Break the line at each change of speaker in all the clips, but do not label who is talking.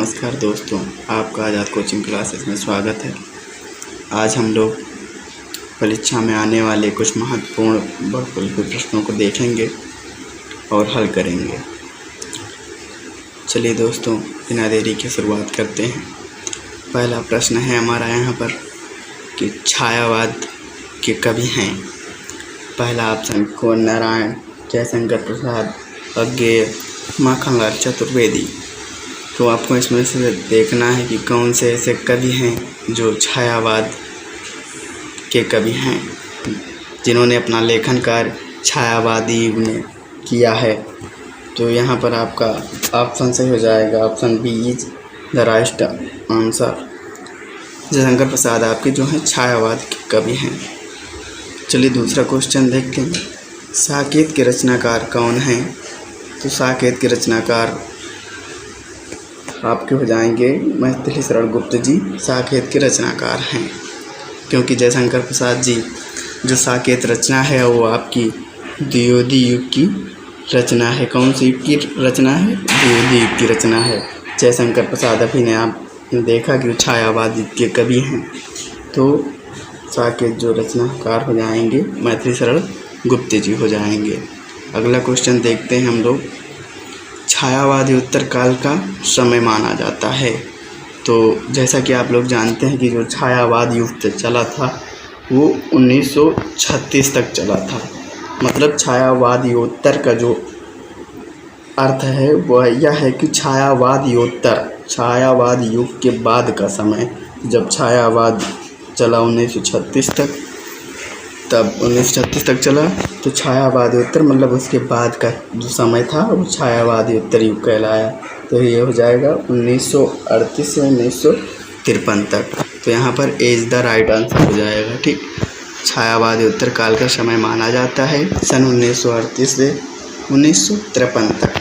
नमस्कार दोस्तों, आपका आज़ाद कोचिंग क्लासेस में स्वागत है। आज हम लोग परीक्षा में आने वाले कुछ महत्वपूर्ण बहुपल के प्रश्नों को देखेंगे और हल करेंगे। चलिए दोस्तों, बिना देरी के शुरुआत करते हैं। पहला प्रश्न है हमारा यहाँ पर कि छायावाद के कवि हैं। पहला ऑप्शन कुंवर नारायण, जयशंकर प्रसाद, अज्ञेय, माखनलाल चतुर्वेदी। तो आपको इसमें से देखना है कि कौन से ऐसे कवि हैं जो छायावाद के कवि हैं, जिन्होंने अपना लेखन कार्य छायावादी युग में किया है। तो यहाँ पर आपका ऑप्शन सही हो जाएगा, option B is the right answer. Jaishankar Prasad आपके जो हैं छायावाद के कवि हैं। चलिए दूसरा क्वेश्चन देखते हैं। साकेत के रचनाकार कौन हैं? तो साकेत के रचनाकार आपके हो जाएंगे मैथिली शरण गुप्त जी, साकेत के रचनाकार हैं। क्योंकि जयशंकर प्रसाद जी जो साकेत रचना है वो आपकी द्विवेदी युग की रचना है। कौन सी युग की रचना है? द्विवेदी युग की रचना है। जयशंकर प्रसाद अभी ने आपने देखा कि छायावाद युग के कवि हैं। तो साकेत जो रचनाकार हो जाएंगे मैथिली शरण गुप्त जी हो जाएंगे। अगला क्वेश्चन देखते हैं हम लोग। छायावादी उत्तर काल का समय माना जाता है। तो जैसा कि आप लोग जानते हैं कि जो छायावाद युग चला था वो 1936 तक चला था। मतलब छायावादियोत्तर का जो अर्थ है वह यह है कि छायावादियोत्तर, छायावाद युग के बाद का समय। जब छायावाद चला 1936 तक, तब 1936 तक चला तो छायावादियोत्तर मतलब उसके बाद का जो समय था वो छायावादियोत्तर युग कहलाया। तो ये हो जाएगा 1938 से 1953 तक। तो यहाँ पर A is the right answer हो जाएगा। ठीक, छायावादियोत्तर काल का समय माना जाता है सन 1938 से 1953 तक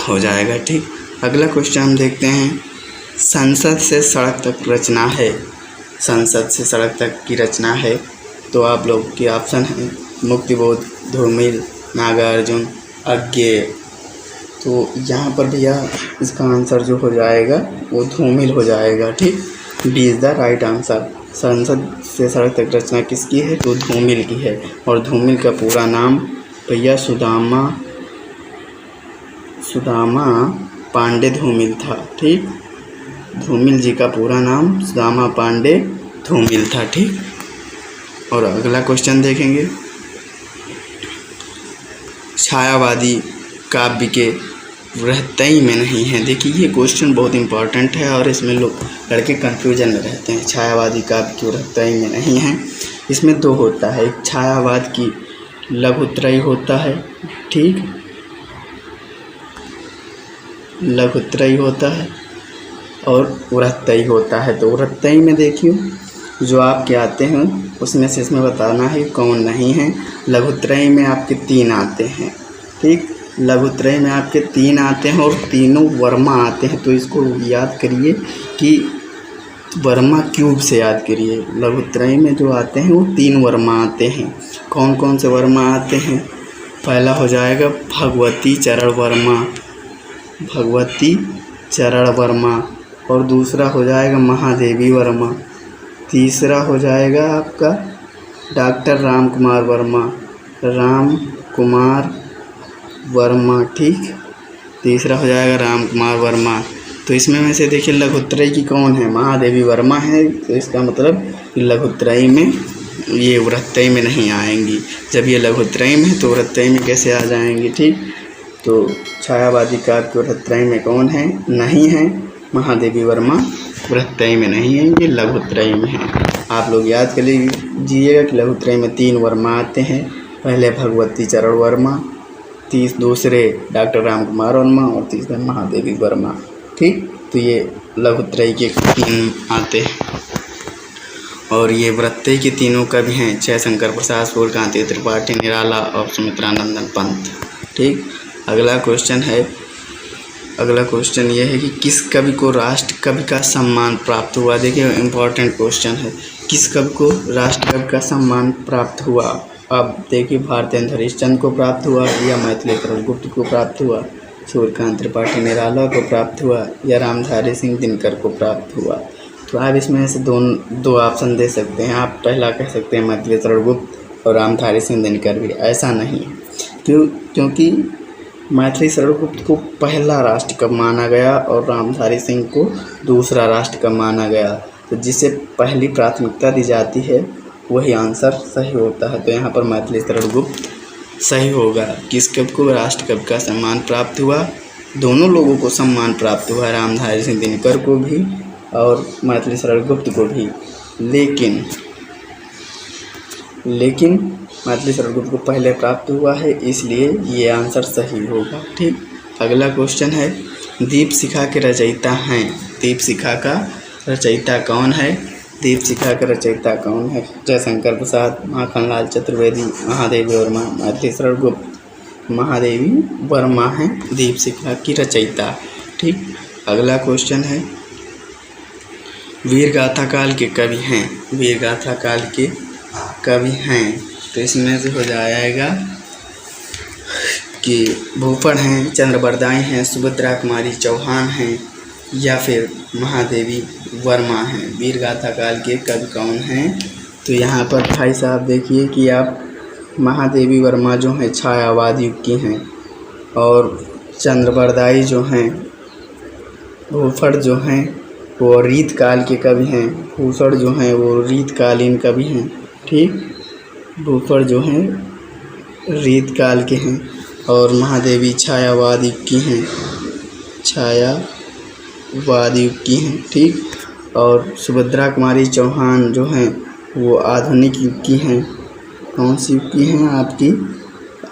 हो जाएगा। ठीक, अगला क्वेश्चन हम देखते हैं। संसद से सड़क तक रचना है। संसद से सड़क तक की रचना है। तो आप लोग के ऑप्शन हैं मुक्तिबोध, धूमिल, नागार्जुन, अज्ञेय। तो यहाँ पर भैया इसका आंसर जो हो जाएगा वो धूमिल हो जाएगा। ठीक, D is the right answer. संसद से सड़क तक रचना किसकी है? तो धूमिल की है। और धूमिल का पूरा नाम भैया सुदामा पांडे धूमिल था। ठीक, धूमिल जी का पूरा नाम सुदामा पांडे धूमिल था। ठीक, और अगला क्वेश्चन देखेंगे। छायावादी काव्य के रहतई में नहीं है। देखिए ये क्वेश्चन बहुत इंपॉर्टेंट है और इसमें लोग लड़के कंफ्यूजन में रहते हैं। छायावादी काव्य के रहतई में नहीं है। इसमें दो होता है, एक छायावाद की लघुत्रयी होता है। ठीक, लघुत्रयी होता है और वृहत्तई होता है। तो वृहत्तई में देखिए जो आपके आते हैं उसमें से इसमें बताना है कौन नहीं है। लघुत्रयी में आपके 3 आते हैं। ठीक, लघुत्रयी में आपके 3 आते हैं और तीनों वर्मा आते हैं। तो इसको याद करिए कि वर्मा क्यूब से याद करिए। लघुत्रयी में जो आते हैं वो 3 वर्मा आते हैं। कौन कौन से वर्मा आते हैं? पहला हो जाएगा भगवती चरण वर्मा, भगवती चरण वर्मा। और दूसरा हो जाएगा महादेवी वर्मा। तीसरा हो जाएगा आपका डॉक्टर राम कुमार वर्मा, राम कुमार वर्मा। ठीक, तीसरा हो जाएगा राम कुमार वर्मा। तो इसमें में से देखिए लघुत्रयी की कौन है? महादेवी वर्मा है। तो इसका मतलब कि लघुत्रयी में ये वृहत्तई में नहीं आएंगी। जब ये लघुत्रयी में तो वृहत्तई में कैसे आ जाएंगी? ठीक, तो छायावादी काव्य के वृहत्तई में कौन है? नहीं है महादेवी वर्मा, वृहत्तई में नहीं है, ये लघुत्रयी में है। आप लोग याद कर लीजिएगा कि लघुत्रयी में 3 वर्मा आते हैं। पहले भगवती चरण वर्मा, दूसरे डॉक्टर राम कुमार वर्मा और तीसरा महादेवी वर्मा। ठीक, तो ये लघुत्रयी के 3 आते हैं। और ये वृहत्तई के तीनों कवि हैं जयशंकर प्रसाद, सूर्यकांत त्रिपाठी, निराला और सुमित्रानंदन पंत। ठीक, अगला क्वेश्चन ये है कि किस कवि को राष्ट्र कवि का सम्मान प्राप्त हुआ। देखिए इम्पोर्टेंट क्वेश्चन है, किस कवि को राष्ट्र कवि का सम्मान प्राप्त हुआ। अब देखिए भारतेंद्र हरिश्चंद्र को प्राप्त हुआ या मैथिली शरण गुप्त को प्राप्त हुआ। सूर्यकांत त्रिपाठी निराला को प्राप्त हुआ या रामधारी सिंह दिनकर को प्राप्त हुआ। तो आप इसमें से दो ऑप्शन दे सकते हैं। आप पहला कह सकते हैं मैथिली शरण गुप्त और रामधारी सिंह दिनकर भी। ऐसा नहीं है, क्योंकि मैथिली शरण गुप्त को पहला राष्ट्र कब माना गया और रामधारी सिंह को दूसरा राष्ट्र कब माना गया। तो जिसे पहली प्राथमिकता दी जाती है वही आंसर सही होता है। तो यहाँ पर मैथिली शरण गुप्त सही होगा। किस कब को राष्ट्र कब का सम्मान प्राप्त हुआ? दोनों लोगों को सम्मान प्राप्त हुआ, रामधारी सिंह दिनकर को भी और मैथिली शरण गुप्त को भी। लेकिन मैथिली शरण गुप्त को पहले प्राप्त हुआ है, इसलिए ये आंसर सही होगा। ठीक, अगला क्वेश्चन है, दीपशिखा के रचयिता हैं। दीपशिखा का रचयिता कौन है? दीपशिखा का रचयिता कौन है? जयशंकर प्रसाद, माखनलाल चतुर्वेदी, महादेवी वर्मा, मैथिली शरण गुप्त। महादेवी वर्मा हैं दीपशिखा की रचयिता। ठीक, अगला क्वेश्चन है, वीरगाथा काल के कवि हैं। वीरगाथा काल के कवि हैं, तो इसमें से हो जाएगा कि भूपड़ हैं, चंद्रबरदाई हैं, सुभद्रा कुमारी चौहान हैं या फिर महादेवी वर्मा हैं। वीरगाथा काल के कवि कौन हैं? तो यहाँ पर भाई साहब देखिए कि आप महादेवी वर्मा जो हैं छायावाद युग की हैं और चंद्रबरदाई जो हैं, भूपड़ जो हैं वो रीत काल के कवि हैं। भूषण जो हैं वो रीतकालीन कवि हैं। ठीक, भूपड़ जो हैं रीत काल के हैं और महादेवी छायावाद युग की हैं, छायावाद युग की हैं। ठीक, और सुभद्रा कुमारी चौहान जो हैं वो आधुनिक युग की हैं। कौन सी युग की हैं? आपकी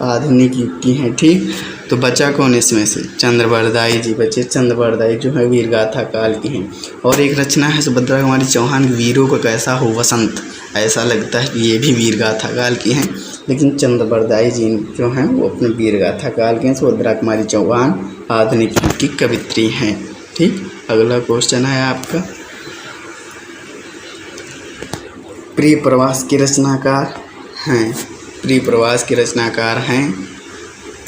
आधुनिक युग की हैं। ठीक, तो बचा कौन इसमें से? चंद्रबरदाई जी बचे। चंद्रबरदाई जो है वीरगाथा काल की हैं। और एक रचना है सुभद्रा कुमारी चौहान, वीरों का कैसा हो वसंत। ऐसा लगता है कि ये भी वीरगाथा काल की हैं, लेकिन चंद्रबरदाई जी जो हैं वो अपने वीरगाथा काल के हैं। सुभद्रा कुमारी चौहान आधुनिक युग की कवित्री हैं। ठीक, अगला क्वेश्चन है आपका, प्रिय प्रवास के रचनाकार हैं। प्रिय प्रवास के रचनाकार हैं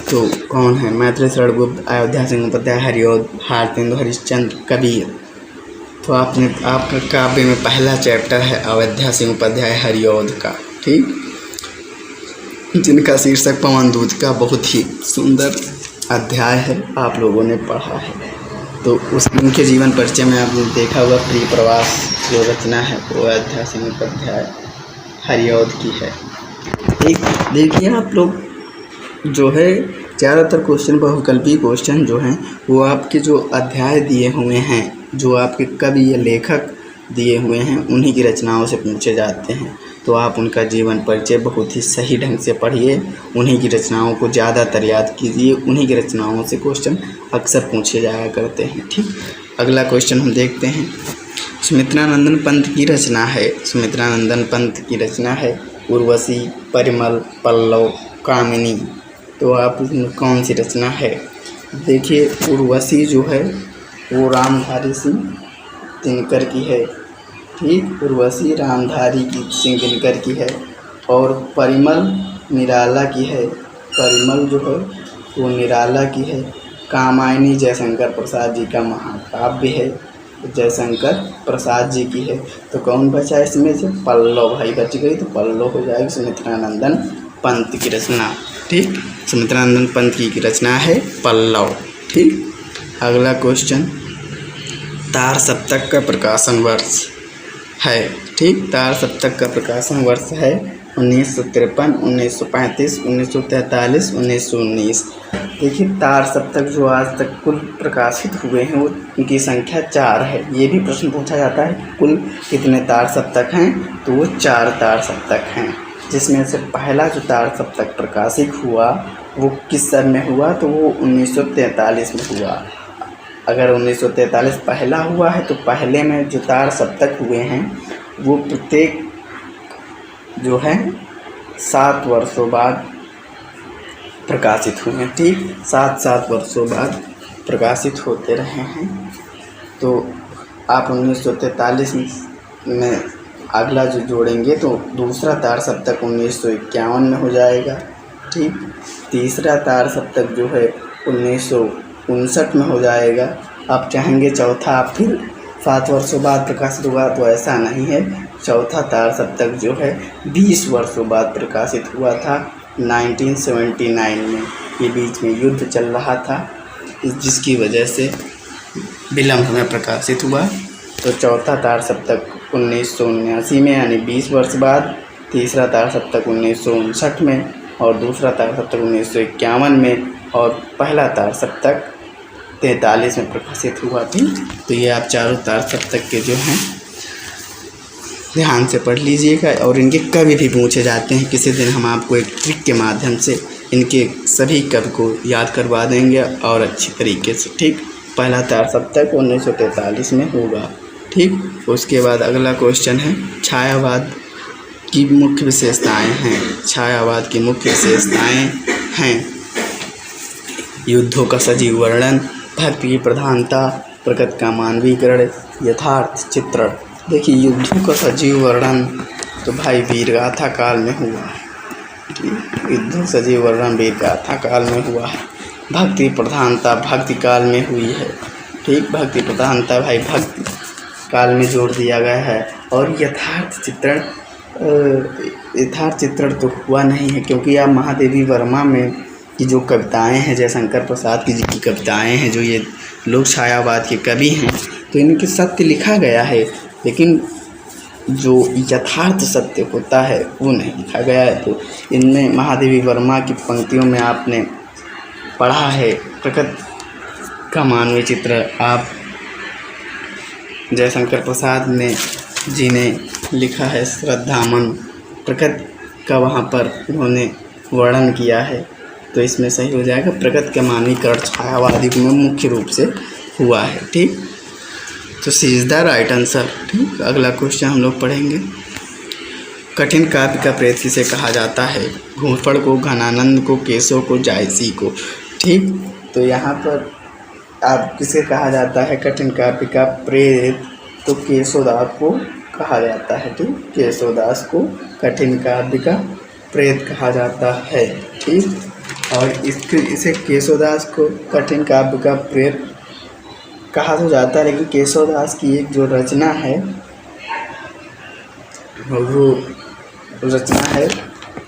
तो कौन है? मैथिली शरण गुप्त, अयोध्या सिंह उपाध्याय, हरिऔध, भारतेंदु हरिश्चंद्र, कबीर। तो आपका काव्य में पहला चैप्टर है अयोध्या सिंह उपाध्याय हरिऔध का। ठीक, जिनका शीर्षक पवन दूत का बहुत ही सुंदर अध्याय है, आप लोगों ने पढ़ा है। तो उनके जीवन परिचय में आपने देखा होगा, प्रिय प्रवास जो रचना है वो अयोध्या सिंह उपाध्याय हरिऔध की है। एक देखिए आप लोग जो है ज़्यादातर क्वेश्चन बहुकल्पी क्वेश्चन जो हैं वो आपके जो अध्याय दिए हुए हैं, जो आपके कवि या लेखक दिए हुए हैं उन्हीं की रचनाओं से पूछे जाते हैं। तो आप उनका जीवन परिचय बहुत ही सही ढंग से पढ़िए, उन्हीं की रचनाओं को ज़्यादातर याद कीजिए, उन्हीं की रचनाओं से क्वेश्चन अक्सर पूछे जाया करते हैं। ठीक, अगला क्वेश्चन हम देखते हैं, सुमित्रानंदन पंत की रचना है। सुमित्रानंदन पंत की रचना है उर्वशी, परिमल, पल्लव, कामिनी। तो आप इसमें कौन सी रचना है? देखिए उर्वशी जो है वो रामधारी सिंह दिनकर की है। ठीक, उर्वशी रामधारी सिंह दिनकर की है। और परिमल निराला की है। परिमल जो है वो निराला की है। कामायनी जयशंकर प्रसाद जी का महाकाव्य है, जयशंकर प्रसाद जी की है। तो कौन बचा इसमें से? पल्लव भाई बच गई, तो पल्लव हो जाएगी सुमित्रानंदन पंत की रचना। ठीक, सुमित्रानंदन पंत की रचना है पल्लव। ठीक, अगला क्वेश्चन, तार सप्तक का प्रकाशन वर्ष है। ठीक, तार सप्तक का प्रकाशन वर्ष है 1953, 1935, 1943, 1919। देखिए तार सप्तक जो आज तक कुल प्रकाशित हुए हैं वो उनकी संख्या 4 है। ये भी प्रश्न पूछा जाता है कुल कितने तार सप्तक हैं, तो वो 4 तार सप्तक हैं। जिसमें से पहला जो तार सप्तक प्रकाशित हुआ वो किस सन में हुआ? तो वो 1943 में हुआ। अगर 1943 पहला हुआ है तो पहले में जो तार सप्तक हुए हैं वो प्रत्येक जो है 7 वर्षों बाद प्रकाशित हुए हैं। ठीक, 7 वर्षों बाद प्रकाशित होते रहे हैं। तो आप 1943 में अगला जो जोड़ेंगे तो दूसरा तार सप्तक 1951 में हो जाएगा। ठीक, तीसरा तार सप्तक जो है 1959 में हो जाएगा। आप चाहेंगे चौथा आप फिर 7 वर्षों बाद प्रकाशित हुआ, तो ऐसा नहीं है। चौथा तार सप्तक जो है 20 वर्षों बाद प्रकाशित हुआ था 1979 में। ये बीच में युद्ध चल रहा था, जिसकी वजह से विलम्ब में प्रकाशित हुआ। तो चौथा तार सप्तक 1979 में यानी 20 वर्ष बाद, तीसरा तार सप्तक 1959 में और दूसरा तार सप्तक 1951 में और पहला तार सप्तक 43 में प्रकाशित हुआ थी। तो ये आप चारों तार सप्तक के जो हैं ध्यान से पढ़ लीजिएगा और इनके कवि भी पूछे जाते हैं। किसी दिन हम आपको एक ट्रिक के माध्यम से इनके सभी कवि को याद करवा देंगे और अच्छी तरीके से। ठीक, पहला तार सप्तक 1943 में होगा। ठीक, उसके बाद अगला क्वेश्चन है छायावाद की मुख्य विशेषताएं हैं। छायावाद की मुख्य विशेषताएं हैं युद्धों का सजीव वर्णन, भक्ति की प्रधानता, प्रकृति का मानवीकरण, यथार्थ चित्रण। देखिए युद्धों का सजीव वर्णन तो भाई वीरगाथा काल में हुआ। युद्धों सजीव वर्णन वीरगाथा काल में हुआ है। भक्ति प्रधानता भक्ति काल में हुई है। ठीक, भक्ति प्रधानता भाई भक्ति काल में जोड़ दिया गया है। और यथार्थ चित्रण तो हुआ नहीं है, क्योंकि आप महादेवी वर्मा में की जो कविताएं हैं, जयशंकर प्रसाद की जी की कविताएं हैं, जो ये लोग छायावाद के कवि हैं, तो इनके सत्य लिखा गया है, लेकिन जो यथार्थ सत्य होता है वो नहीं लिखा गया है। तो इनमें महादेवी वर्मा की पंक्तियों में आपने पढ़ा है प्रकृति का मानवीय चित्र। आप जयशंकर प्रसाद जी ने लिखा है श्रद्धामन, प्रकृति का वहाँ पर उन्होंने वर्णन किया है। तो इसमें सही हो जाएगा प्रकृति का मानवीकरण छायावादी में मुख्य रूप से हुआ है। ठीक, तो सी इज द राइट आंसर। ठीक, अगला क्वेश्चन हम लोग पढ़ेंगे। कठिन काव्य का प्रेत किसे कहा जाता है? घूसपड़ को, घनानंद को, केशव को, जायसी को। ठीक, तो यहाँ पर आप किसे कहा जाता है कठिन काव्य का प्रेत? तो केशवदास को कहा जाता है। ठीक, केशवदास को कठिन काव्य का प्रेत कहा जाता है। ठीक, और इसे केशवदास को कठिन काव्य का प्रेत कहा तो जाता है, लेकिन केशवदास की एक जो रचना है वो रचना है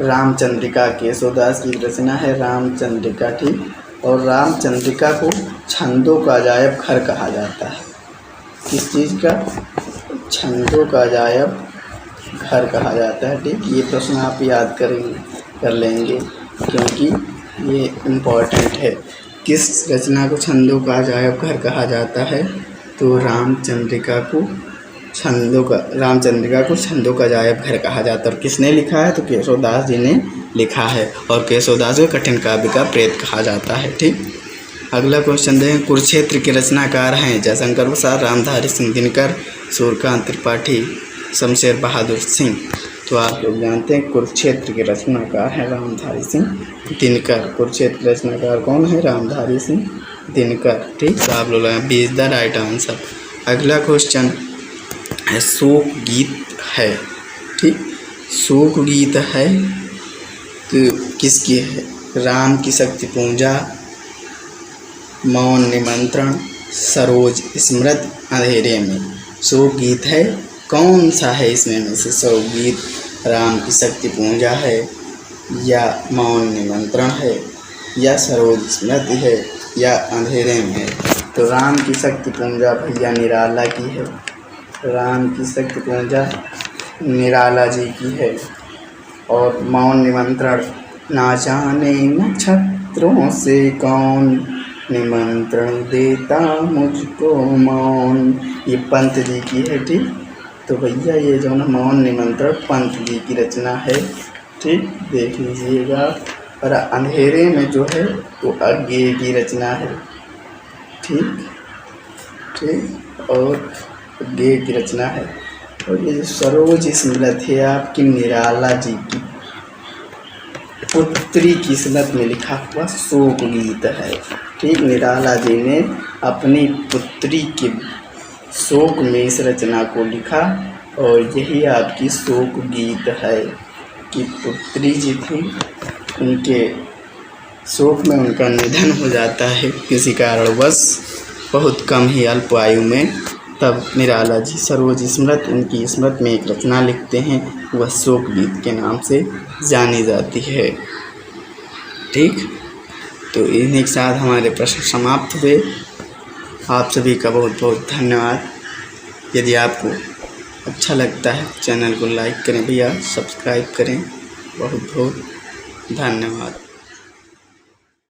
रामचंद्रिका। केशवदास की रचना है रामचंद्रिका। ठीक, और रामचंद्रिका को छंदों का अजायब घर कहा जाता है। किस चीज़ का? छंदों का अजायब घर कहा जाता है। ठीक, ये प्रश्न आप याद कर लेंगे, क्योंकि ये इम्पोर्टेंट है। किस रचना को छंदों का अजायब घर कहा जाता है? तो रामचंद्रिका को छंदों का अजायब घर कहा जाता है। और किसने लिखा है? तो केशवदास जी ने लिखा है, और केशवदास को कठिन काव्य का प्रेत कहा जाता है। ठीक, अगला क्वेश्चन देखें। कुरुक्षेत्र के रचनाकार हैं जयशंकर प्रसाद, रामधारी सिंह दिनकर, सूर्यकांत त्रिपाठी, शमशेर बहादुर सिंह। तो आप लोग जानते हैं कुरुक्षेत्र के रचनाकार हैं रामधारी सिंह दिनकर। कुरुक्षेत्र के रचनाकार कौन है? रामधारी सिंह दिनकर। ठीक, तो आप लोग B is the right answer. अगला क्वेश्चन है शोक गीत है। ठीक, शोक गीत है तो किसकी है? राम की शक्ति पूजा, मौन निमंत्रण, सरोज स्मृति, अंधेरे में। शोक गीत है, कौन सा है इसमें में से? शोक गीत राम की शक्ति पूजा है, या मौन निमंत्रण है, या सरोज स्मृति है, या अंधेरे में है? तो राम की शक्ति पूजा भैया निराला की है। राम की शक्ति पूजा निराला जी की है। और मौन निमंत्रण, ना जाने नक्षत्रों से कौन निमंत्रण देता मुझको मौन, ये पंत जी की है। ठीक, तो भैया ये जो ना मौन निमंत्रण पंत जी की रचना है। ठीक, देख लीजिएगा। और अंधेरे में जो है वो अज्ञेय की रचना है। ठीक, और अज्ञेय की रचना है। और ये जो सरोज स्मृति है आपकी निराला जी की पुत्री की स्मृति में लिखा हुआ शोक गीत है। ठीक, निराला जी ने अपनी पुत्री के शोक में इस रचना को लिखा, और यही आपकी शोक गीत है कि पुत्री जी थी, उनके शोक में उनका निधन हो जाता है किसी कारणवश बहुत कम ही अल्प आयु में, तब निराला जी सरोज स्मृत उनकी स्मृति में एक रचना लिखते हैं, वह शोक गीत के नाम से जानी जाती है। ठीक, तो इन्हीं के साथ हमारे प्रश्न समाप्त हुए। आप सभी का बहुत बहुत धन्यवाद। यदि आपको अच्छा लगता है चैनल को लाइक करें भैया, सब्सक्राइब करें। बहुत बहुत धन्यवाद।